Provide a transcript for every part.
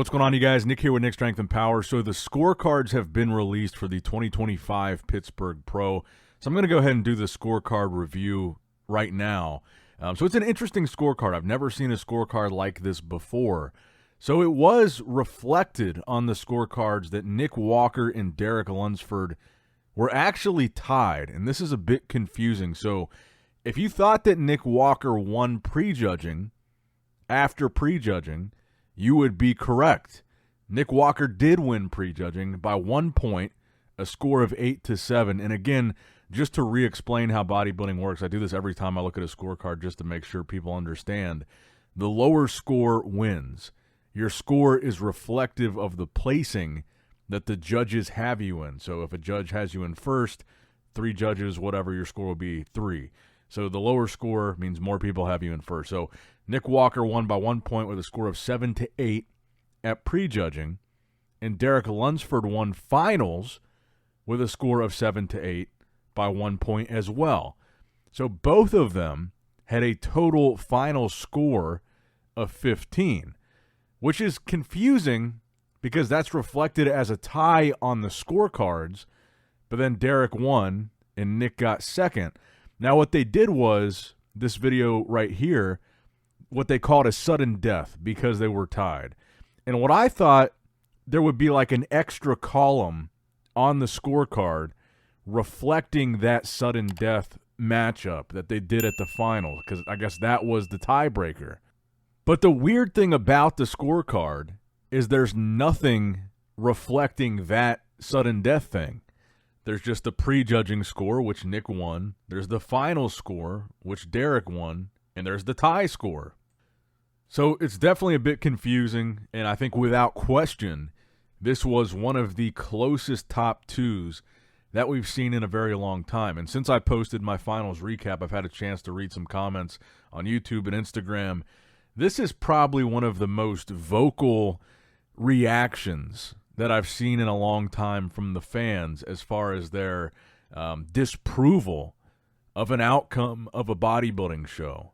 What's going on, you guys? Nick here with Nick Strength and Power. So the scorecards have been released for the 2025 Pittsburgh Pro. So I'm going to go ahead and do the scorecard review right now. So it's an interesting scorecard. I've never seen a scorecard like this before. So it was reflected on the scorecards that Nick Walker and Derek Lunsford were actually tied, and this is a bit confusing. So if you thought that Nick Walker won prejudging after prejudging, you would be correct. Nick Walker did win prejudging by 1 point, a score of 8-7. And again, just to re-explain how bodybuilding works, I do this every time I look at a scorecard just to make sure people understand. The lower score wins. Your score is reflective of the placing that the judges have you in. So if a judge has you in first, 3 judges, whatever, your score will be 3. So the lower score means more people have you in first. So Nick Walker won by 1 point with a score of 7-8 at prejudging, and Derek Lunsford won finals with a score of 7-8 by 1 point as well. So both of them had a total final score of 15, which is confusing because that's reflected as a tie on the scorecards, but then Derek won and Nick got second. Now, what they did was, this video right here, what they called a sudden death because they were tied. And what I thought, there would be like an extra column on the scorecard reflecting that sudden death matchup that they did at the finals, because I guess that was the tiebreaker. But the weird thing about the scorecard is there's nothing reflecting that sudden death thing. There's just the prejudging score, which Nick won. There's the final score, which Derek won. And there's the tie score. So it's definitely a bit confusing. And I think without question, this was one of the closest top twos that we've seen in a very long time. And since I posted my finals recap, I've had a chance to read some comments on YouTube and Instagram. This is probably one of the most vocal reactions that I've seen in a long time from the fans as far as their disapproval of an outcome of a bodybuilding show.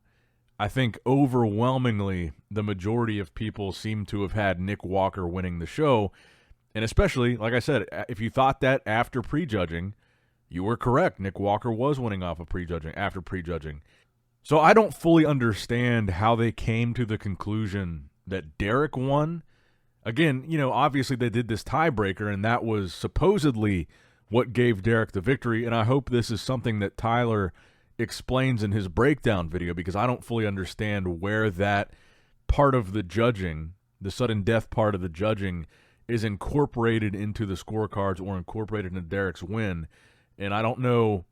I think overwhelmingly the majority of people seem to have had Nick Walker winning the show. And especially, like I said, if you thought that after prejudging, you were correct. Nick Walker was winning off of prejudging, after prejudging. So I don't fully understand how they came to the conclusion that Derek won. Again, you know, obviously they did this tiebreaker, and that was supposedly what gave Derek the victory. And I hope this is something that Tyler explains in his breakdown video, because I don't fully understand where that part of the judging, the sudden death part of the judging, is incorporated into the scorecards or incorporated into Derek's win. And I don't know,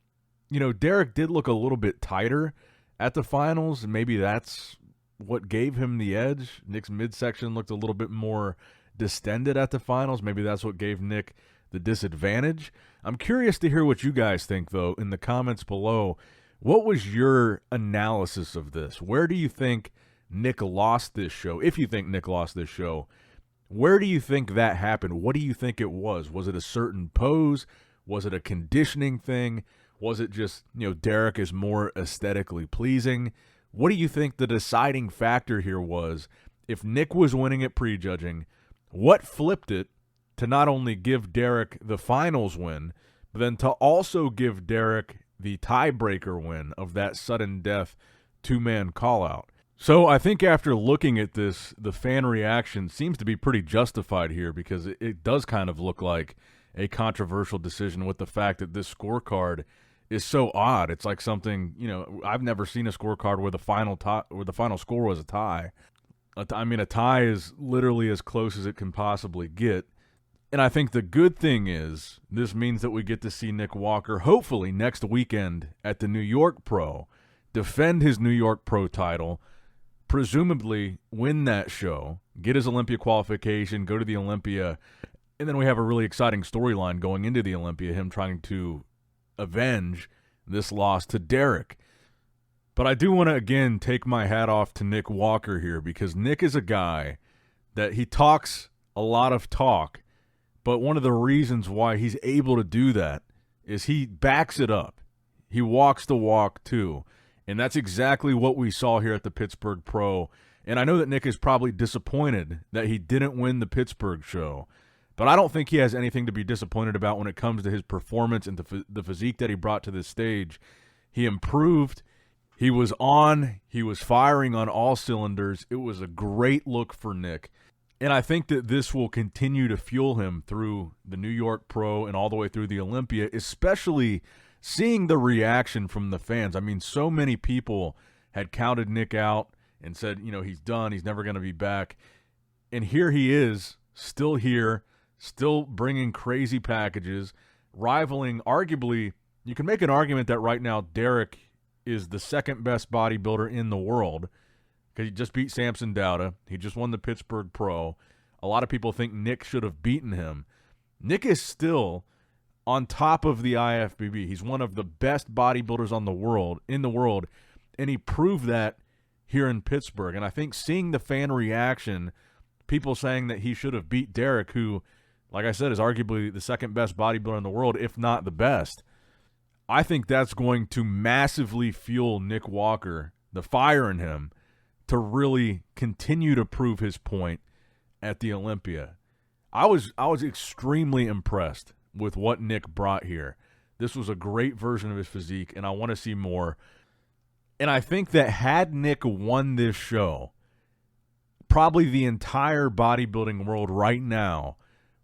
you know, Derek did look a little bit tighter at the finals, and maybe that's what gave him the edge. Nick's midsection looked a little bit more distended at the finals. Maybe that's what gave Nick the disadvantage. I'm curious to hear what you guys think, though, in the comments below. What was your analysis of this? Where do you think Nick lost this show? If you think Nick lost this show, where do you think that happened? What do you think it was? Was it a certain pose? Was it a conditioning thing? Was it just, you know, Derek is more aesthetically pleasing? What do you think the deciding factor here was? If Nick was winning at prejudging, what flipped it to not only give Derek the finals win, but then to also give Derek the tiebreaker win of that sudden death 2-man call-out? So I think after looking at this, the fan reaction seems to be pretty justified here, because it does kind of look like a controversial decision with the fact that this scorecard is so odd. It's like something, you know, I've never seen a scorecard where the final score was a tie. I mean, a tie is literally as close as it can possibly get. And I think the good thing is this means that we get to see Nick Walker, hopefully next weekend at the New York Pro, defend his New York Pro title, presumably win that show, get his Olympia qualification, go to the Olympia, and then we have a really exciting storyline going into the Olympia, him trying to avenge this loss to Derek. But I do want to, again, take my hat off to Nick Walker here, because Nick is a guy that he talks a lot of talk, but one of the reasons why he's able to do that is he backs it up. He walks the walk, too. And that's exactly what we saw here at the Pittsburgh Pro. And I know that Nick is probably disappointed that he didn't win the Pittsburgh show, but I don't think he has anything to be disappointed about when it comes to his performance and the physique that he brought to this stage. He improved. He was firing on all cylinders. It was a great look for Nick. And I think that this will continue to fuel him through the New York Pro and all the way through the Olympia, especially seeing the reaction from the fans. I mean, so many people had counted Nick out and said, he's done. He's never going to be back. And here he is, still here, still bringing crazy packages, rivaling, arguably, you can make an argument that right now Derek is the second best bodybuilder in the world because he just beat Samson Dauda. He just won the Pittsburgh Pro. A lot of people think Nick should have beaten him. Nick is still on top of the IFBB. He's one of the best bodybuilders in the world, and he proved that here in Pittsburgh. And I think seeing the fan reaction, people saying that he should have beat Derek, who, like I said, is arguably the second best bodybuilder in the world, if not the best, I think that's going to massively fuel Nick Walker, the fire in him, to really continue to prove his point at the Olympia. I was extremely impressed with what Nick brought here. This was a great version of his physique, and I want to see more. And I think that had Nick won this show, probably the entire bodybuilding world right now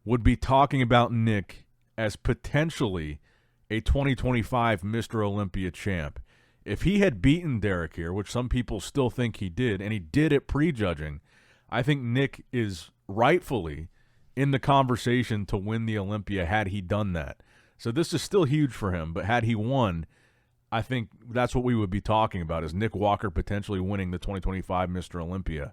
would be talking about Nick as potentially a 2025 Mr. Olympia champ. If he had beaten Derek here, which some people still think he did, and he did it prejudging, I think Nick is rightfully in the conversation to win the Olympia had he done that. So this is still huge for him, but had he won, I think that's what we would be talking about, is Nick Walker potentially winning the 2025 Mr. Olympia,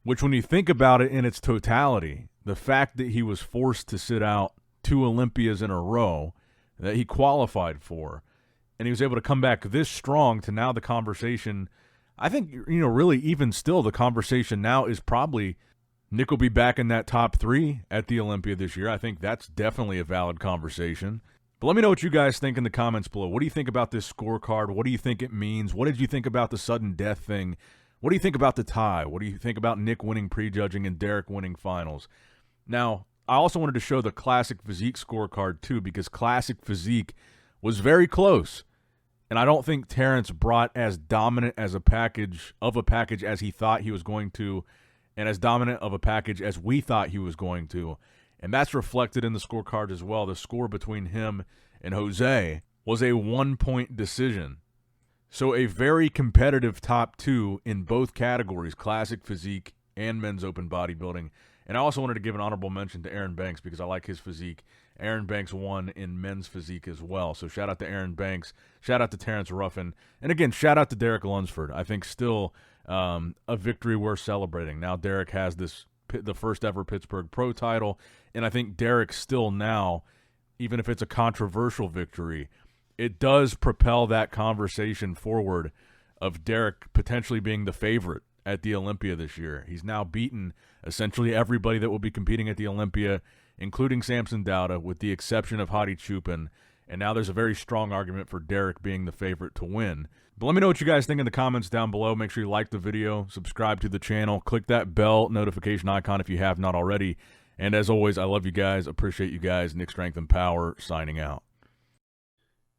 which when you think about it in its totality, the fact that he was forced to sit out 2 Olympias in a row that he qualified for, and he was able to come back this strong to now the conversation, I think, really even still the conversation now is probably Nick will be back in that top 3 at the Olympia this year. I think that's definitely a valid conversation. But let me know what you guys think in the comments below. What do you think about this scorecard? What do you think it means? What did you think about the sudden death thing? What do you think about the tie? What do you think about Nick winning prejudging and Derek winning finals? Now, I also wanted to show the Classic Physique scorecard too, because Classic Physique was very close. And I don't think Terrence brought as dominant as a package as he thought he was going to, and as dominant of a package as we thought he was going to. And that's reflected in the scorecard as well. The score between him and Jose was a 1-point decision. So a very competitive top 2 in both categories, Classic Physique and Men's Open Bodybuilding. And I also wanted to give an honorable mention to Aaron Banks because I like his physique. Aaron Banks won in men's physique as well. So shout out to Aaron Banks. Shout out to Terrence Ruffin. And again, shout out to Derek Lunsford. I think still a victory worth celebrating. Now Derek has the first ever Pittsburgh Pro title. And I think Derek still now, even if it's a controversial victory, it does propel that conversation forward of Derek potentially being the favorite at the Olympia this year. He's now beaten essentially everybody that will be competing at the Olympia, including Samson Dauda, with the exception of Hadi Chupin. And now there's a very strong argument for Derek being the favorite to win. But let me know what you guys think in the comments down below. Make sure you like the video, subscribe to the channel, click that bell notification icon if you have not already. And as always, I love you guys, appreciate you guys. Nick Strength and Power signing out.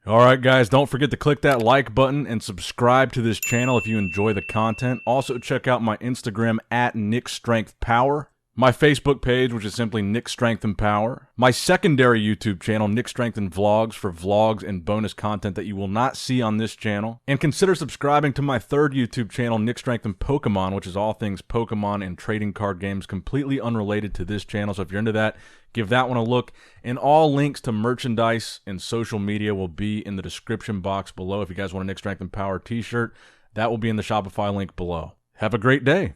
All right, guys, don't forget to click that like button and subscribe to this channel if you enjoy the content. Also, check out my Instagram at Nick Strength Power, my Facebook page, which is simply Nick Strength and Power, my secondary YouTube channel, Nick Strength and Vlogs, for vlogs and bonus content that you will not see on this channel. And consider subscribing to my third YouTube channel, Nick Strength and Pokemon, which is all things Pokemon and trading card games, completely unrelated to this channel. So if you're into that, give that one a look. And all links to merchandise and social media will be in the description box below. If you guys want a Nick Strength and Power t-shirt, that will be in the Shopify link below. Have a great day.